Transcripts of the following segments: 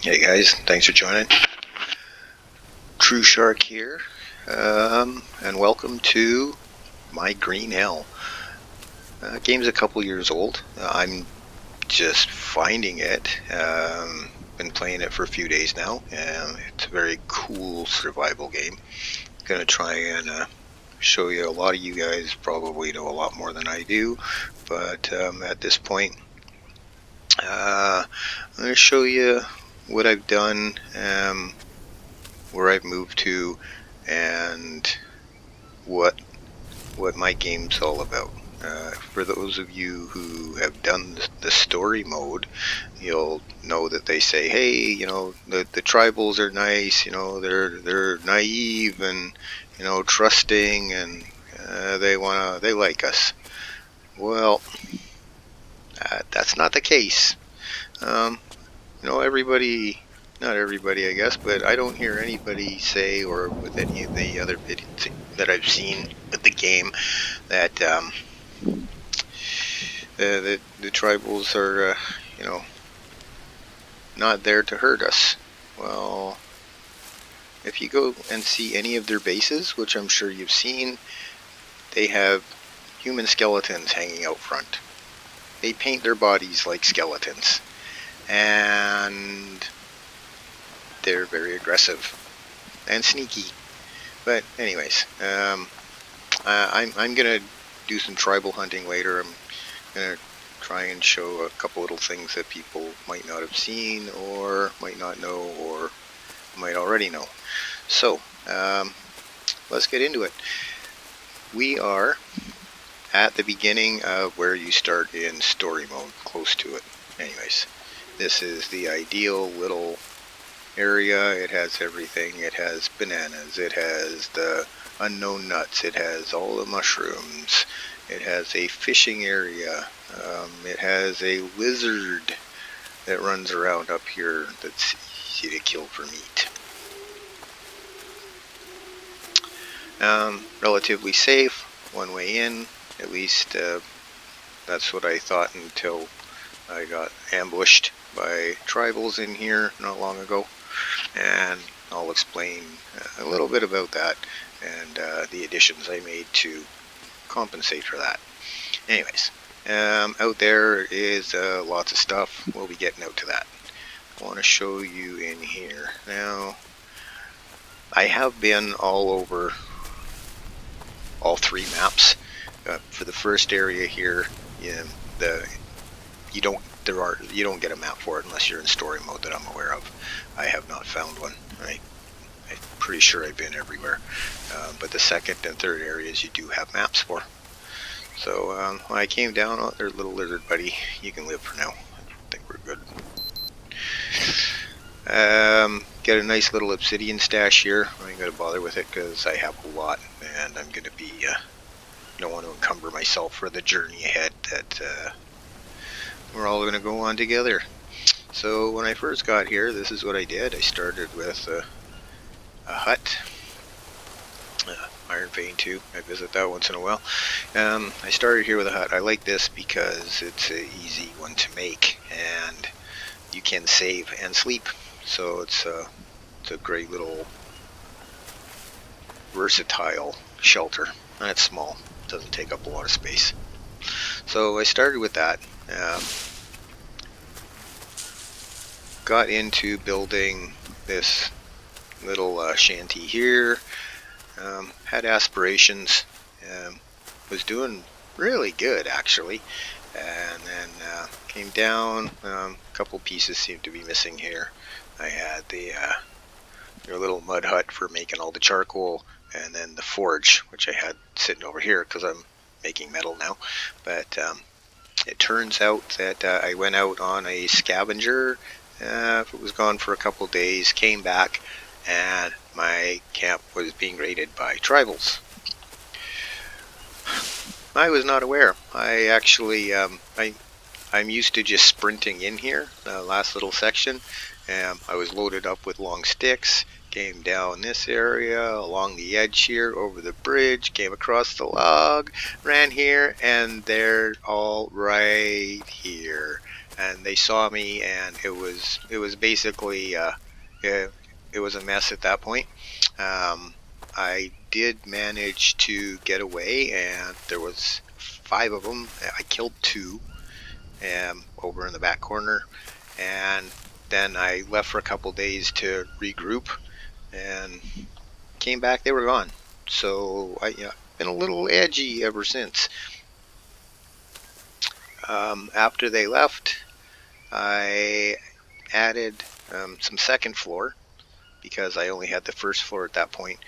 Hey guys, thanks for joining. True Shark here, and welcome to My Green Hell. Game's a couple years old. I'm just finding it. Been playing it for a few days now. It's a very cool survival game. Gonna try and show you. A lot of you guys probably know a lot more than I do, but at this point, I'm gonna show you what I've done. Where I've moved to, and what my game's all about. For those of you who have done the story mode, you'll know that they say, hey, the tribals are nice, they're naive and, trusting, and they like us. Well, that's not the case. Everybody, not everybody, I guess, but I don't hear anybody say, or with any of the other videos that I've seen with the game, that the tribals are, not there to hurt us. Well, if you go and see any of their bases, which I'm sure you've seen, they have human skeletons hanging out front. They paint their bodies like skeletons, and they're very aggressive and sneaky. But anyways, I'm gonna do some tribal hunting later. I'm gonna try and show a couple little things that people might not have seen, or might not know, or might already know. So let's get into it. We are at the beginning of where you start in story mode, close to it. Anyways, this is the ideal little area. It has everything. It has bananas, it has the unknown nuts, it has all the mushrooms, it has a fishing area, it has a lizard that runs around up here that's easy to kill for meat. Relatively safe, one way in, at least that's what I thought until I got ambushed by tribals in here not long ago, and I'll explain a little bit about that and the additions I made to compensate for that. Anyways, out there is lots of stuff. We'll be getting out to that. I want to show you in here. Now, I have been all over all three maps. For the first area here, you don't get a map for it unless you're in story mode that I'm aware of. I have not found one. I'm pretty sure I've been everywhere. But the second and third areas you do have maps for. So when I came down, oh, there's a little lizard buddy. You can live for now. I think we're good. Get a nice little obsidian stash here. I ain't gonna bother with it because I have a lot, and I'm gonna be don't want to encumber myself for the journey ahead that we're all gonna go on together. So when I first got here, this is what I did. I started with a hut. Iron Vein too. I visit that once in a while. I started here with a hut. I like this because it's an easy one to make, and you can save and sleep. So it's a great little versatile shelter. And it's small. It doesn't take up a lot of space. So I started with that. Got into building this little shanty here. Had aspirations. Was doing really good actually, and then came down. A couple pieces seem to be missing here. I had the your little mud hut for making all the charcoal, and then the forge, which I had sitting over here because I'm making metal now. But it turns out that I went out on a scavenger. It was gone for a couple days, came back, and my camp was being raided by tribals. I was not aware. I actually, I'm used to just sprinting in here, the last little section. I was loaded up with long sticks, came down this area, along the edge here, over the bridge, came across the log, ran here, and they're all right here. and they saw me, and it was basically it was a mess at that point. I did manage to get away, and there was 5 of them. I killed 2 over in the back corner, and then I left for a couple days to regroup, and came back. They were gone. So I been a little edgy ever since. After they left, I added some second floor, because I only had the first floor at that point.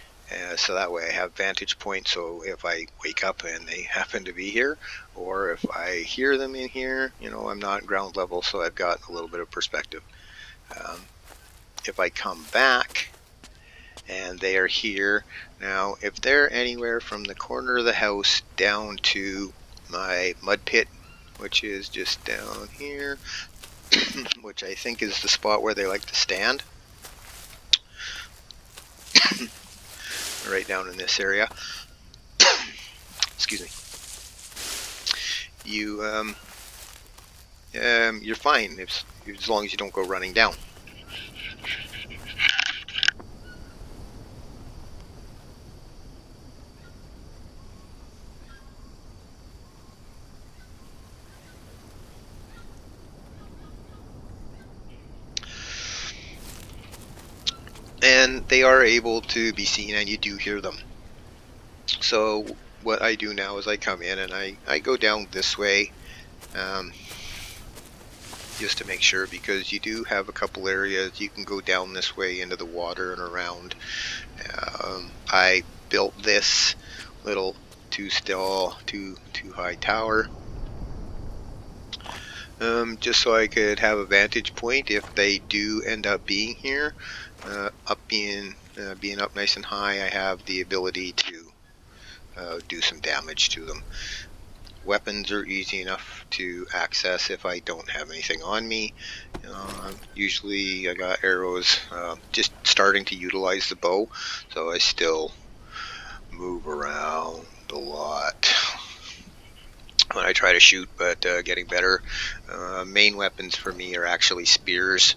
So that way I have vantage point, so if I wake up and they happen to be here, or if I hear them in here, I'm not ground level, so I've got a little bit of perspective. If I come back and they are here, now if they're anywhere from the corner of the house down to my mud pit, which is just down here, which I think is the spot where they like to stand, right down in this area. Excuse me. You're fine as long as you don't go running down. And they are able to be seen, and you do hear them. So what I do now is I come in and I go down this way, just to make sure, because you do have a couple areas you can go down this way into the water and around. I built this little 2-stall, too high tower, just so I could have a vantage point if they do end up being here. Being up nice and high, I have the ability to do some damage to them. Weapons are easy enough to access if I don't have anything on me. Usually I got arrows, just starting to utilize the bow, so I still move around a lot when I try to shoot, but getting better. Main weapons for me are actually spears.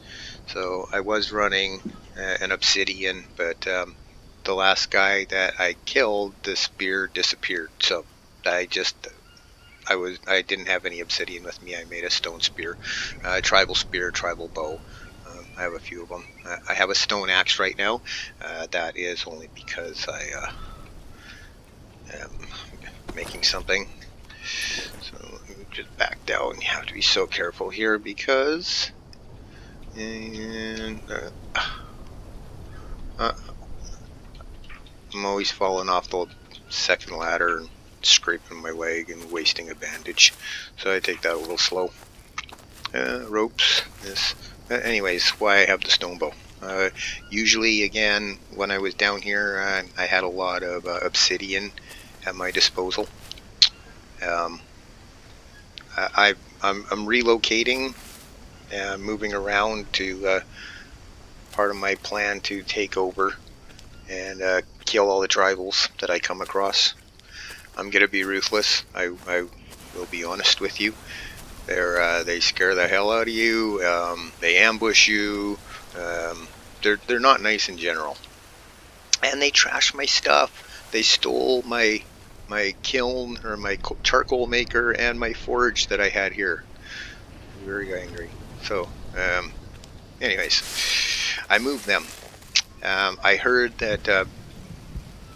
So I was running an obsidian, but the last guy that I killed, the spear disappeared. So I didn't have any obsidian with me. I made a stone spear, tribal spear, tribal bow. I have a few of them. I have a stone axe right now. That is only because I am making something. So let me just back down. You have to be so careful here, because I'm always falling off the second ladder and scraping my leg and wasting a bandage, so I take that a little slow. Ropes, this. Anyways, why I have the stone bow. Usually, again, when I was down here, I had a lot of obsidian at my disposal. I'm relocating and moving around to part of my plan to take over and kill all the tribals that I come across. I'm gonna be ruthless. I will be honest with you. They scare the hell out of you. They ambush you. They're not nice in general, and they trash my stuff. They stole my kiln, or my charcoal maker, and my forge that I had here. I'm very angry. So, anyways, I moved them. I heard that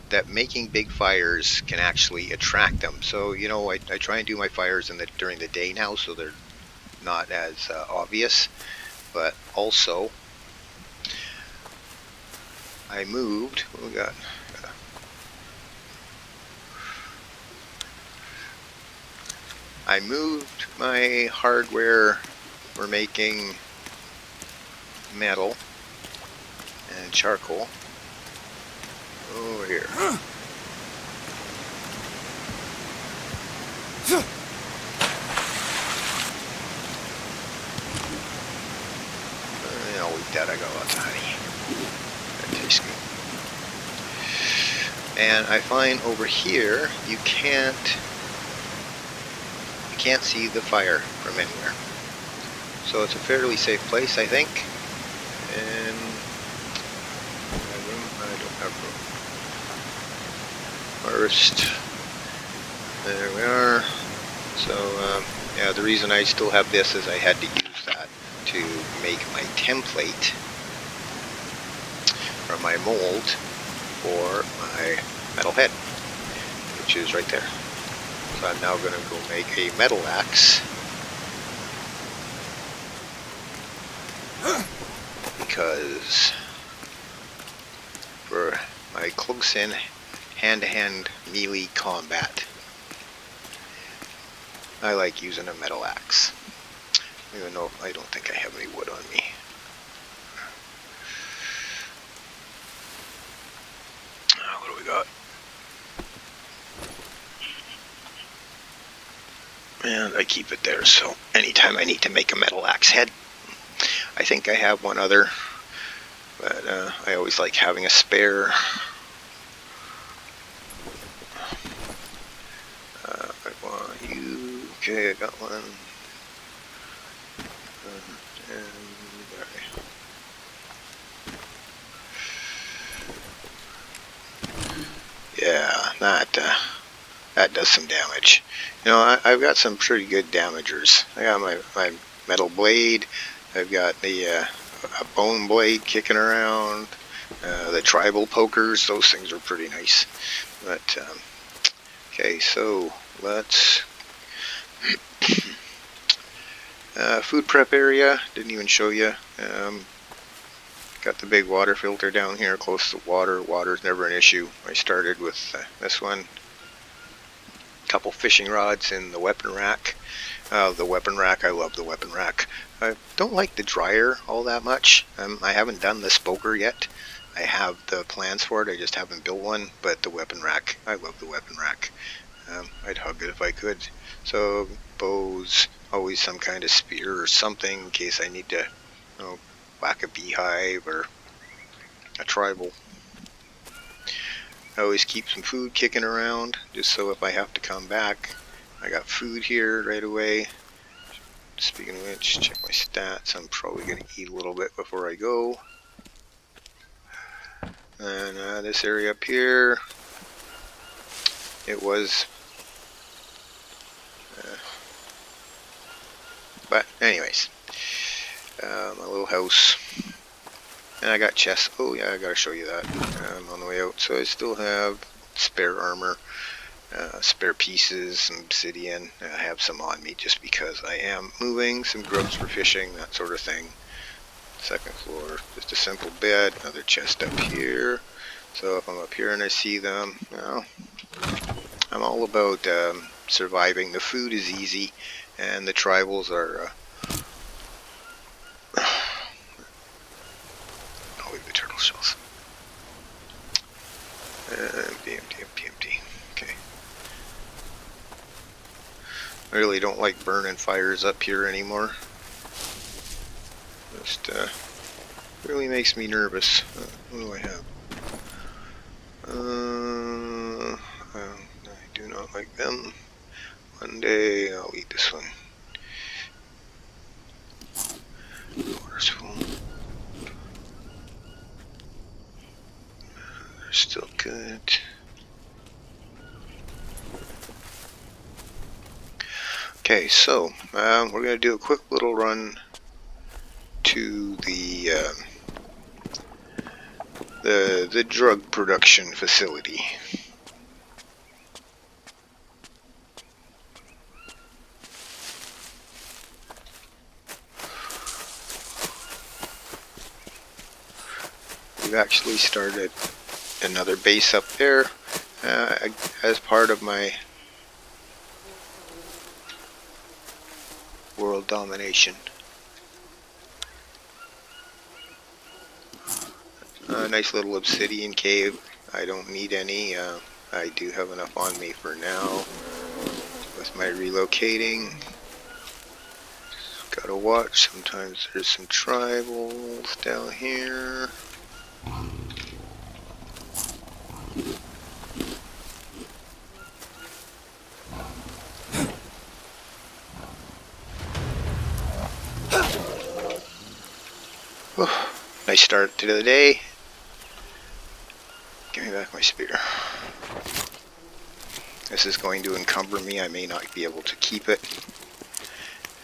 that making big fires can actually attract them. So I try and do my fires during the day now, so they're not as obvious. But also, I moved. What we got? I moved my hardware for making metal and charcoal over here. I'll eat that. I got lots of honey. That tastes good. And I find over here you can't see the fire from anywhere. So it's a fairly safe place, I think. And I don't have room. First, there we are. So yeah, the reason I still have this is I had to use that to make my template or my mold for my metal head, which is right there. So I'm now going to go make a metal axe, because for my close-in hand-to-hand melee combat, I like using a metal axe. Even though I don't think I have any wood on me. What do we got? And I keep it there, so anytime I need to make a metal axe head. I think I have one other, but I always like having a spare. I want you. Okay, I got one. Yeah, that does some damage. You know, I've got some pretty good damagers. I got my metal blade. I've got the a bone blade kicking around. The tribal pokers. Those things are pretty nice. But okay, so let's food prep area. Didn't even show you. Got the big water filter down here close to water. Water's never an issue. I started with this one. A couple fishing rods in the weapon rack. The weapon rack, I love the weapon rack. I don't like the dryer all that much. I haven't done the spoker yet. I have the plans for it, I just haven't built one. But the weapon rack, I love the weapon rack. I'd hug it if I could. So bows, always some kind of spear or something in case I need to, you know, whack a beehive or a tribal. I always keep some food kicking around, just so if I have to come back, I got food here right away. Speaking of which, check my stats. I'm probably going to eat a little bit before I go. And this area up here, it was... but anyways, my little house. And I got chests. Oh yeah, I gotta show you that on the way out. So I still have spare armor, spare pieces, some obsidian. I have some on me just because I am moving, some grubs for fishing, that sort of thing. Second floor, just a simple bed, another chest up here. So if I'm up here and I see them, well, I'm all about surviving. The food is easy, and the tribals are... I'll leave the turtle shells. Empty. Okay. I really don't like burning fires up here anymore. Just really makes me nervous. What do I have? I do not like them. One day I'll eat this one. Water's full. They're still good. Okay, so we're going to do a quick little run to the drug production facility. We've actually started another base up there as part of my world domination. A nice little obsidian cave. I don't need any. I do have enough on me for now with my relocating. Just gotta watch. Sometimes there's some tribals down here. Whew. Nice start to the day. Give me back my spear. This is going to encumber me. I may not be able to keep it.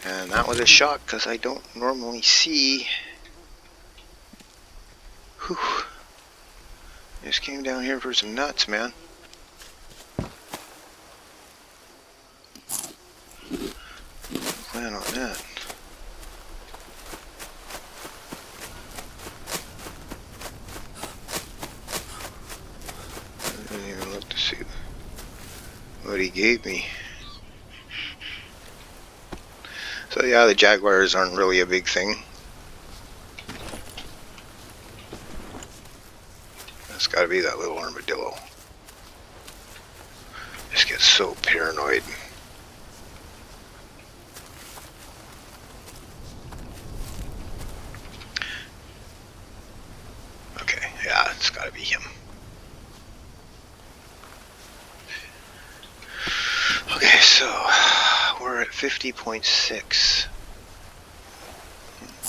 And that was a shock because I don't normally see. Whew. Just came down here for some nuts, man. Plan on that. I didn't even look to see what he gave me. So yeah, the jaguars aren't really a big thing. That's gotta be that little armadillo. Just get so paranoid. Okay, yeah, it's gotta be him. Okay, so we're at 50.6.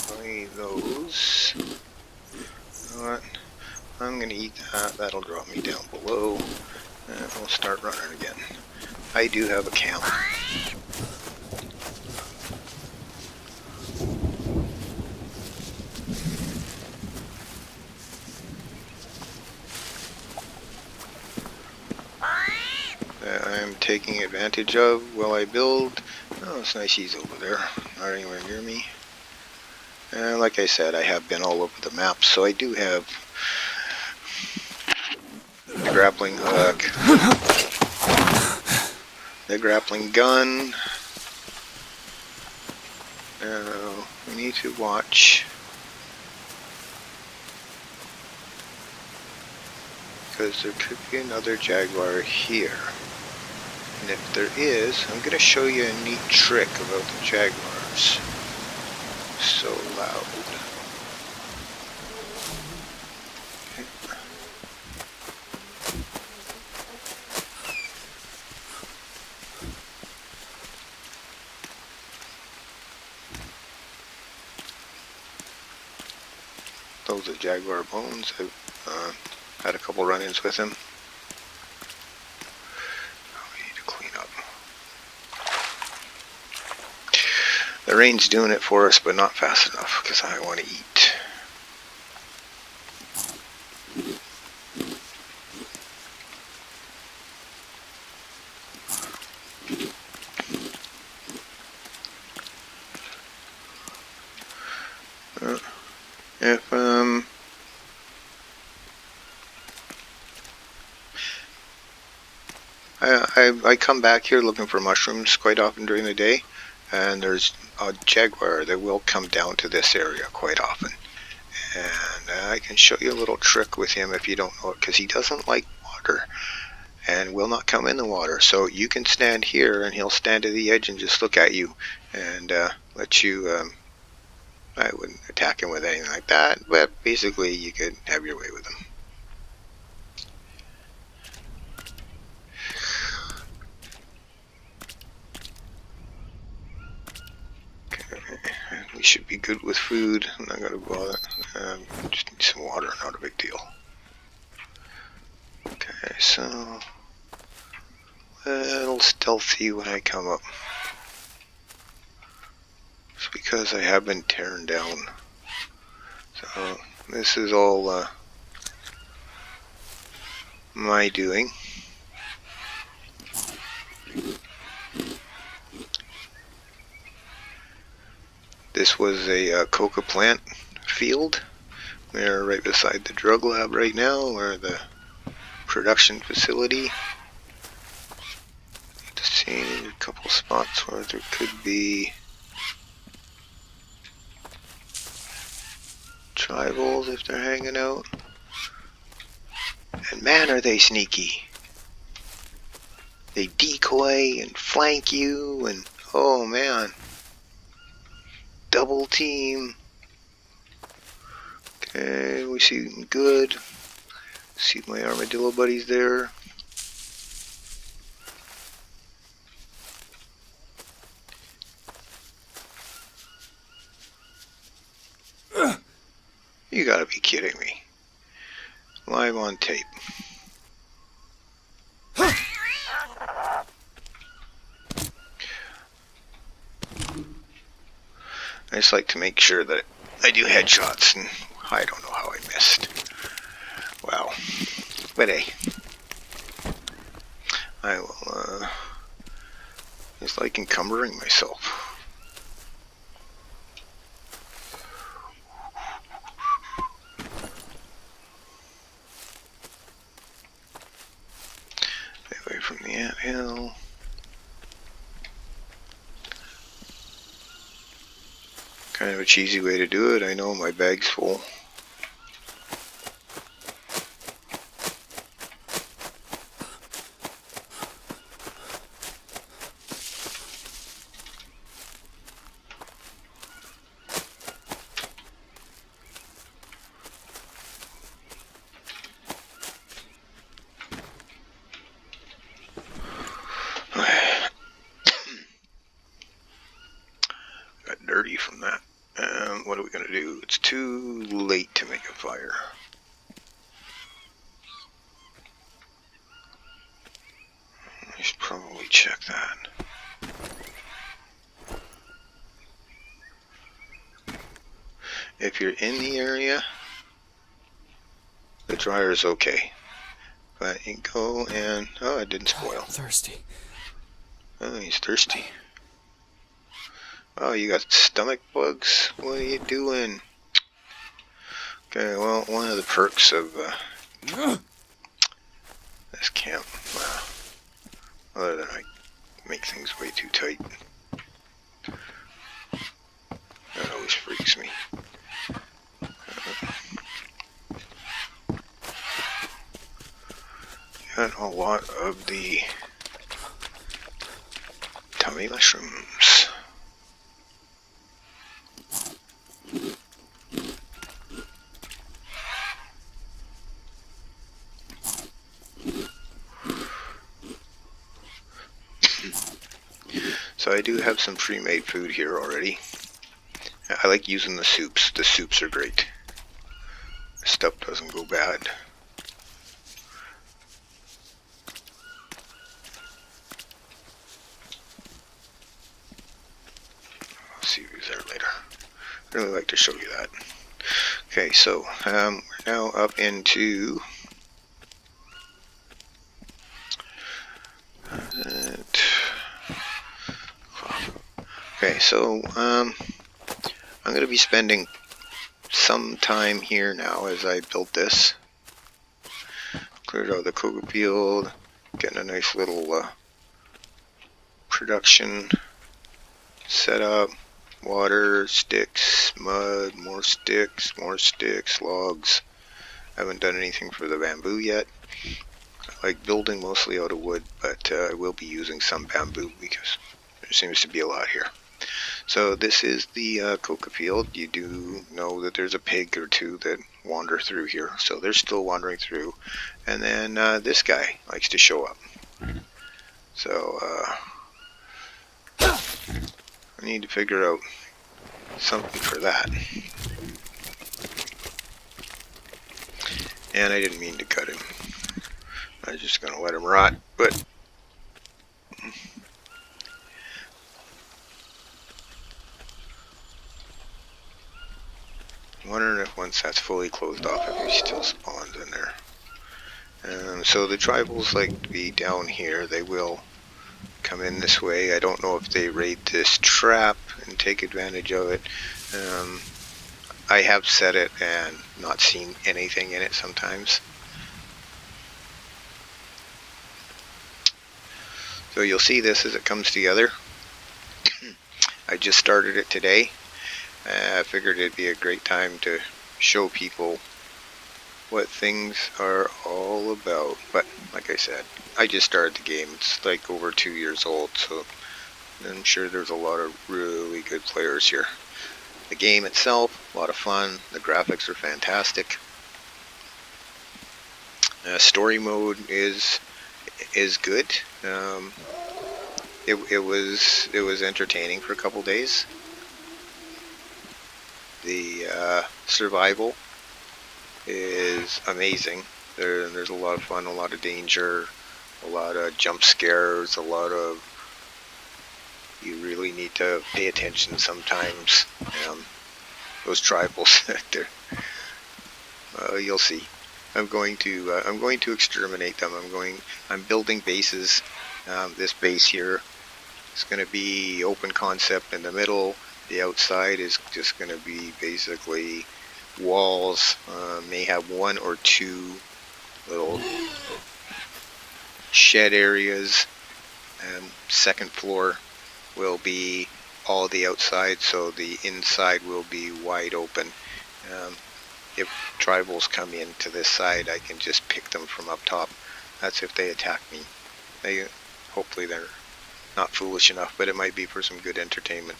Buy those. You know what? I'm gonna eat that. That'll drop me down below. And we'll start running again. I do have a camp. I'm taking advantage of while I build. Oh, it's nice he's over there, not anywhere near me. And like I said, I have been all over the map, so I do have the grappling hook, the grappling gun. We need to watch, because there could be another jaguar here. And if there is, I'm going to show you a neat trick about the jaguars. So loud. Okay. Those are jaguar bones. I've had a couple run-ins with him. The rain's doing it for us, but not fast enough because I want to eat. If I come back here looking for mushrooms quite often during the day, and there's a jaguar that will come down to this area quite often. And I can show you a little trick with him if you don't know it, because he doesn't like water and will not come in the water. So you can stand here and he'll stand to the edge and just look at you and let you, I wouldn't attack him with anything like that, but basically you could have your way with him. We should be good with food. I'm not gonna bother. Just need some water, not a big deal. Okay, so little stealthy when I come up. It's because I have been tearing down. So this is all my doing. This was a coca plant field. We're right beside the drug lab right now, or the production facility. Just seeing a couple spots where there could be tribals if they're hanging out. And man, are they sneaky. They decoy and flank you, and oh man. Double team. Okay, we see them good. See my armadillo buddies there. You gotta be kidding me. Live on tape. I just like to make sure that I do headshots, and I don't know how I missed. Wow. But hey, I will, just like encumbering myself. Away from the anthill. Kind of a cheesy way to do it. I know my bag's full. Got dirty from that. What are we going to do? It's too late to make a fire. I should probably check that. If you're in the area, the dryer is okay. But you go and... oh, it didn't spoil. I'm thirsty. Oh, he's thirsty. Oh, you got stomach bugs? What are you doing? Okay, well, one of the perks of this camp, other than I make things way too tight, that always freaks me. Got a lot of the tummy mushrooms. So I do have some pre-made food here already. I like using the soups. The soups are great. Stuff doesn't go bad. I'll see who's there later. I'd really like to show you that. Okay, so we're now up into okay, so I'm going to be spending some time here now as I build this. Cleared out the cocoa field, getting a nice little production set up. Water, sticks, mud, more sticks, logs. I haven't done anything for the bamboo yet. I like building mostly out of wood, but I will be using some bamboo because there seems to be a lot here. So this is the coca field. You do know that there's a pig or two that wander through here, so they're still wandering through. And then this guy likes to show up. So I need to figure out something for that. And I didn't mean to cut him. I was just going to let him rot, but I'm wondering if once that's fully closed off, if he still spawns in there. So the tribals like to be down here. They will come in this way. I don't know if they raid this trap and take advantage of it. I have set it and not seen anything in it sometimes. So you'll see this as it comes together. I just started it today. I figured it'd be a great time to show people what things are all about. But like I said, I just started the game. It's like over 2 years old, so I'm sure there's a lot of really good players here. The game itself, a lot of fun. The graphics are fantastic. Story mode is good. It was entertaining for a couple days. The survival is amazing. There's a lot of fun, a lot of danger, a lot of jump scares, a lot of, you really need to pay attention sometimes. Those tribals, you'll see. I'm going to exterminate them. I'm building bases. This base here is going to be open concept in the middle. The outside is just going to be basically walls. May have one or two little shed areas. Second floor will be all the outside, so the inside will be wide open. If tribals come into this side, I can just pick them from up top. That's if they attack me. Hopefully they're not foolish enough, but it might be for some good entertainment.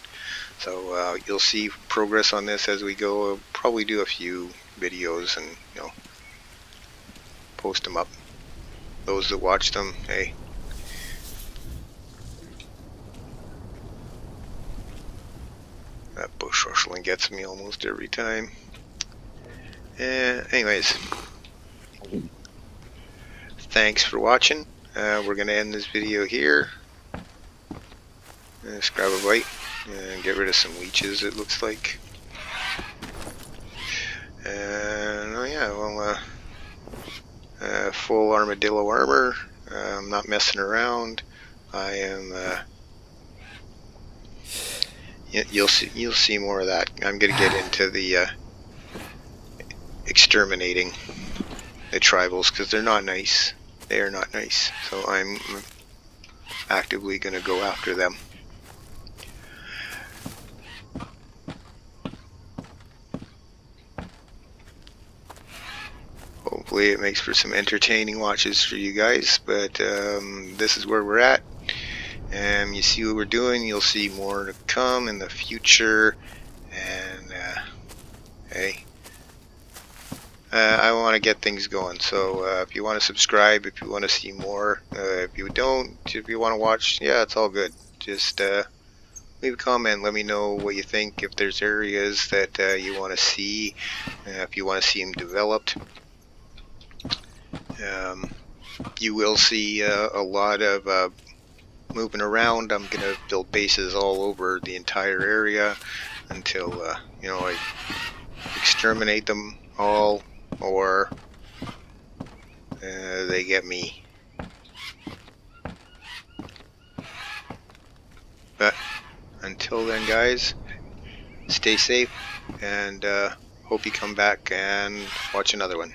So you'll see progress on this as we go. I'll probably do a few videos and post them up. Those that watch them, hey. That bush rustling gets me almost every time. Anyways, thanks for watching. We're going to end this video here. Just grab a bite and get rid of some leeches, it looks like. And oh yeah, well, full armadillo armor. I'm not messing around. I am. You'll see more of that. I'm gonna get into the exterminating the tribals because they're not nice. They are not nice. So I'm actively gonna go after them. Hopefully it makes for some entertaining watches for you guys, but this is where we're at. You see what we're doing. You'll see more to come in the future. And hey, I want to get things going. So if you want to subscribe, if you want to see more, if you don't, if you want to watch, yeah, it's all good. Just leave a comment. Let me know what you think. If there's areas that you want to see, if you want to see them developed. You will see a lot of moving around. I'm gonna build bases all over the entire area until I exterminate them all, or they get me. But until then, guys, stay safe, and hope you come back and watch another one.